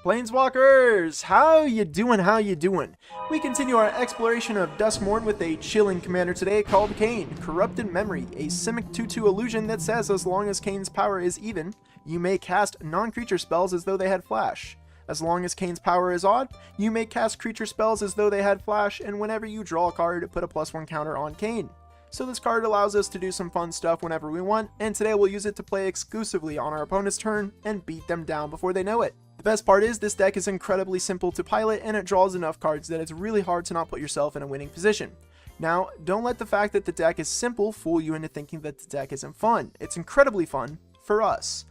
Planeswalkers, how you doing, how you doing? We continue our exploration of Duskmourn with a chilling commander today called Kianne, Corrupted Memory, a Simic 2/2 illusion that says as long as Kianne's power is even, you may cast non-creature spells as though they had flash. As long as Kianne's power is odd, you may cast creature spells as though they had flash, and whenever you draw a card, put a +1 counter on Kianne. So this card allows us to do some fun stuff whenever we want, and today we'll use it to play exclusively on our opponent's turn and beat them down before they know it. The best part is this deck is incredibly simple to pilot, and it draws enough cards that it's really hard to not put yourself in a winning position. Now, don't let the fact that the deck is simple fool you into thinking that the deck isn't fun. It's incredibly fun for us.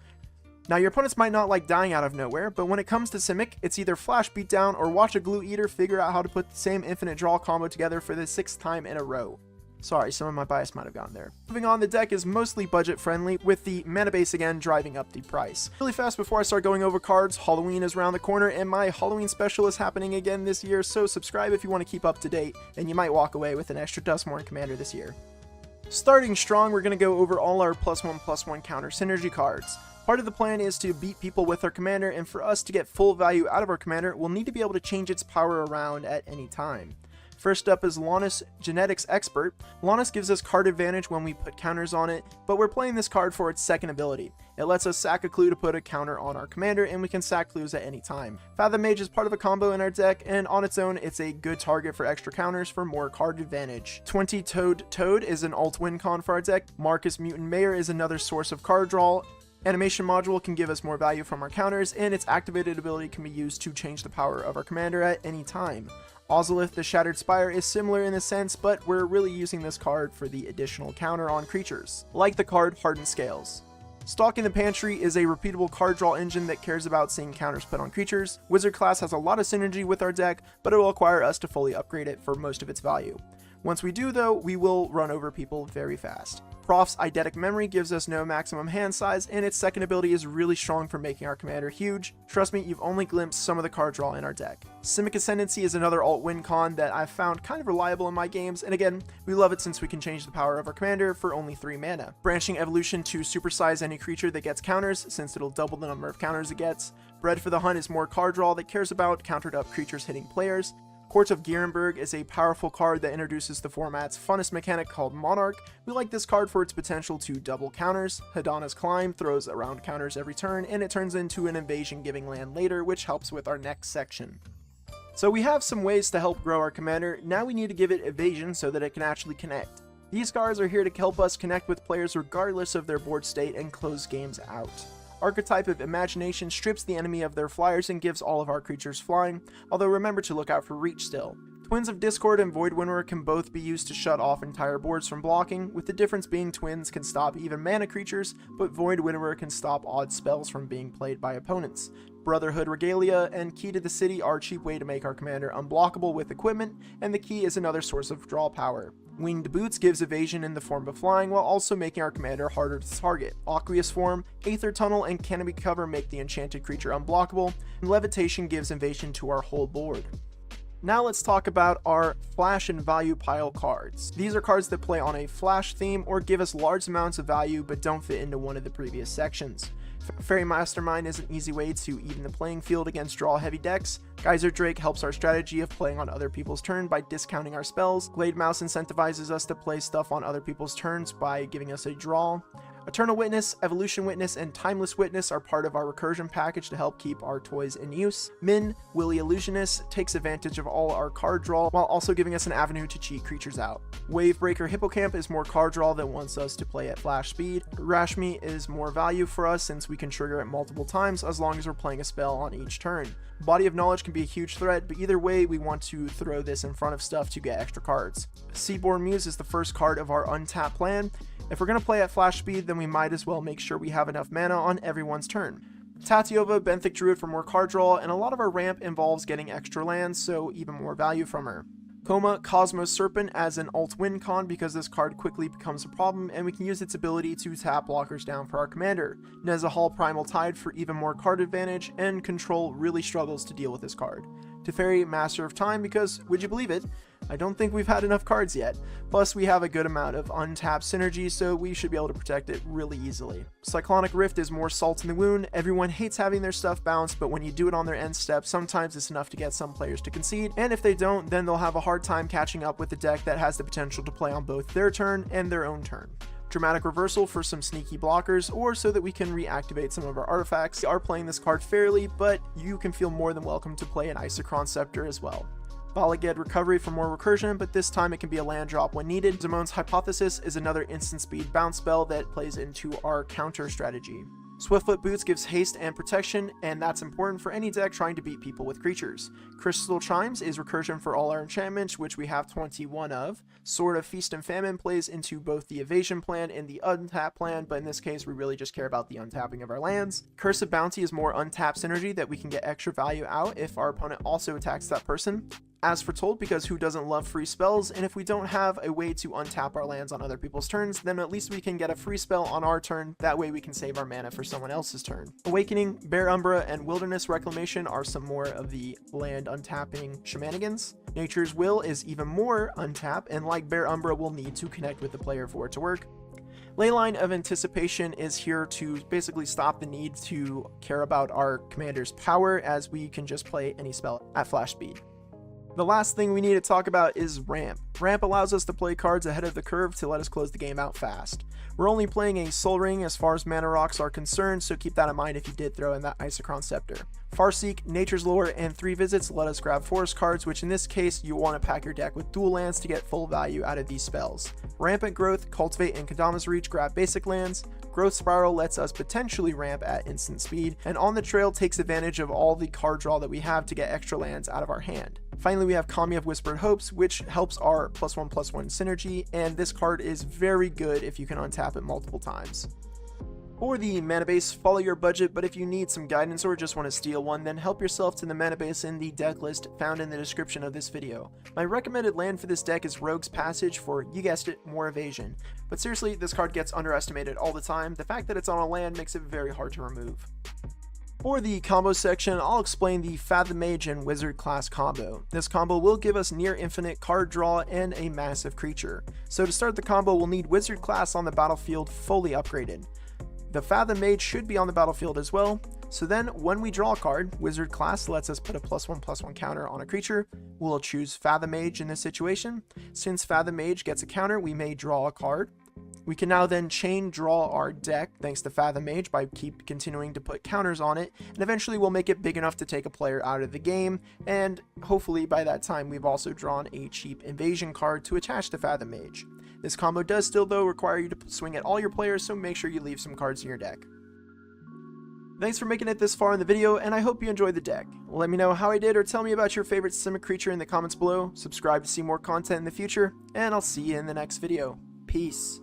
Now, your opponents might not like dying out of nowhere, but when it comes to Simic, it's either flash beatdown or watch a glue eater figure out how to put the same infinite draw combo together for the 6th time in a row. Sorry, some of my bias might have gone there. Moving on, the deck is mostly budget friendly, with the mana base again driving up the price. Really fast before I start going over cards, Halloween is around the corner and my Halloween special is happening again this year, so subscribe if you want to keep up to date, and you might walk away with an extra Duskmourn commander this year. Starting strong, we're going to go over all our +1/+1 counter synergy cards. Part of the plan is to beat people with our commander, and for us to get full value out of our commander, we'll need to be able to change its power around at any time. First up is Lannis, Genetics Expert. Lannis gives us card advantage when we put counters on it, but we're playing this card for its second ability. It lets us sack a clue to put a counter on our commander, and we can sack clues at any time. Fathom Mage is part of a combo in our deck, and on its own, it's a good target for extra counters for more card advantage. 20-Toed Toad is an alt win con for our deck. Marcus Mutant Mayor is another source of card draw. Animation Module can give us more value from our counters, and its activated ability can be used to change the power of our commander at any time. Ozolith the Shattered Spire is similar in a sense, but we're really using this card for the additional counter on creatures, like the card Hardened Scales. Stalking the Pantry is a repeatable card draw engine that cares about seeing counters put on creatures. Wizard class has a lot of synergy with our deck, but it will require us to fully upgrade it for most of its value. Once we do though, we will run over people very fast. Prof's Eidetic Memory gives us no maximum hand size, and its second ability is really strong for making our commander huge. Trust me, you've only glimpsed some of the card draw in our deck. Simic Ascendancy is another alt win con that I've found kind of reliable in my games, and again, we love it since we can change the power of our commander for only 3 mana. Branching Evolution to supersize any creature that gets counters, since it'll double the number of counters it gets. Bred for the Hunt is more card draw that cares about countered up creatures hitting players. Court of Gierenberg is a powerful card that introduces the format's funnest mechanic called Monarch. We like this card for its potential to double counters. Hadana's Climb throws around counters every turn, and it turns into an invasion giving land later, which helps with our next section. So we have some ways to help grow our commander. Now we need to give it evasion so that it can actually connect. These cards are here to help us connect with players regardless of their board state and close games out. Archetype of Imagination strips the enemy of their flyers and gives all of our creatures flying, although remember to look out for reach still. Twins of Discord and Void Winnower can both be used to shut off entire boards from blocking, with the difference being Twins can stop even mana creatures, but Void Winnower can stop odd spells from being played by opponents. Brotherhood Regalia and Key to the City are a cheap way to make our commander unblockable with equipment, and the key is another source of draw power. Winged Boots gives evasion in the form of flying while also making our commander harder to target. Aqueous Form, Aether Tunnel, and Canopy Cover make the enchanted creature unblockable, and Levitation gives evasion to our whole board. Now let's talk about our flash and value pile cards. These are cards that play on a flash theme or give us large amounts of value but don't fit into one of the previous sections. Fairy Mastermind is an easy way to even the playing field against draw-heavy decks. Geyser Drake helps our strategy of playing on other people's turn by discounting our spells. Glade Mouse incentivizes us to play stuff on other people's turns by giving us a draw. Eternal Witness, Evolution Witness, and Timeless Witness are part of our recursion package to help keep our toys in use. Min, Willy Illusionist, takes advantage of all our card draw while also giving us an avenue to cheat creatures out. Wavebreaker Hippocamp is more card draw that wants us to play at flash speed. Rashmi is more value for us since we can trigger it multiple times as long as we're playing a spell on each turn. Body of Knowledge can be a huge threat, but either way we want to throw this in front of stuff to get extra cards. Seaborn Muse is the first card of our untapped plan. If we're going to play at flash speed, then we might as well make sure we have enough mana on everyone's turn. Tatiova, Benthic Druid for more card draw, and a lot of our ramp involves getting extra lands, so even more value from her. Coma, Cosmos Serpent as an alt win con because this card quickly becomes a problem and we can use its ability to tap blockers down for our commander. Nezahal Primal Tide for even more card advantage, and Control really struggles to deal with this card. Teferi, Master of Time because, would you believe it, I don't think we've had enough cards yet. Plus, we have a good amount of untapped synergy, so we should be able to protect it really easily. Cyclonic Rift is more salt in the wound. Everyone hates having their stuff bounced, but when you do it on their end step, sometimes it's enough to get some players to concede, and if they don't, then they'll have a hard time catching up with the deck that has the potential to play on both their turn and their own turn. Dramatic Reversal for some sneaky blockers, or so that we can reactivate some of our artifacts. We are playing this card fairly, but you can feel more than welcome to play an Isochron Scepter as well. Balaged Recovery for more recursion, but this time it can be a land drop when needed. Zimone's Hypothesis is another instant speed bounce spell that plays into our counter strategy. Swiftfoot Boots gives haste and protection, and that's important for any deck trying to beat people with creatures. Crystal Chimes is recursion for all our enchantments, which we have 21 of. Sword of Feast and Famine plays into both the Evasion plan and the Untap plan, but in this case we really just care about the untapping of our lands. Curse of Bounty is more untapped synergy that we can get extra value out if our opponent also attacks that person. As foretold, because who doesn't love free spells, and if we don't have a way to untap our lands on other people's turns, then at least we can get a free spell on our turn, that way we can save our mana for someone else's turn. Awakening, Bare Umbra, and Wilderness Reclamation are some more of the land untapping shenanigans. Nature's Will is even more untap, and like Bare Umbra, will need to connect with the player for it to work. Leyline of Anticipation is here to basically stop the need to care about our commander's power, as we can just play any spell at flash speed. The last thing we need to talk about is Ramp. Ramp allows us to play cards ahead of the curve to let us close the game out fast. We're only playing a Soul Ring as far as mana rocks are concerned, so keep that in mind if you did throw in that Isochron Scepter. Farseek, Nature's Lore, and 3 Visits let us grab forest cards, which in this case you want to pack your deck with dual lands to get full value out of these spells. Rampant Growth, Cultivate, and Kodama's Reach grab basic lands. Growth Spiral lets us potentially ramp at instant speed, and On the Trail takes advantage of all the card draw that we have to get extra lands out of our hand. Finally, we have Kami of Whispered Hopes, which helps our +1/+1 synergy, and this card is very good if you can untap it multiple times. For the mana base, follow your budget, but if you need some guidance or just want to steal one, then help yourself to the mana base in the deck list found in the description of this video. My recommended land for this deck is Rogue's Passage for, you guessed it, more evasion. But seriously, this card gets underestimated all the time. The fact that it's on a land makes it very hard to remove. For the combo section, I'll explain the Fathom Mage and Wizard class combo. This combo will give us near infinite card draw and a massive creature. So to start the combo, we'll need Wizard class on the battlefield fully upgraded. The Fathom Mage should be on the battlefield as well. So then when we draw a card, Wizard class lets us put a +1/+1 counter on a creature. We'll choose Fathom Mage in this situation. Since Fathom Mage gets a counter, we may draw a card. We can now then chain draw our deck thanks to Fathom Mage by continuing to put counters on it, and eventually we'll make it big enough to take a player out of the game, and hopefully by that time we've also drawn a cheap Invasion card to attach to Fathom Mage. This combo does still though require you to swing at all your players, so make sure you leave some cards in your deck. Thanks for making it this far in the video, and I hope you enjoyed the deck. Let me know how I did, or tell me about your favorite Simic creature in the comments below. Subscribe to see more content in the future, and I'll see you in the next video. Peace.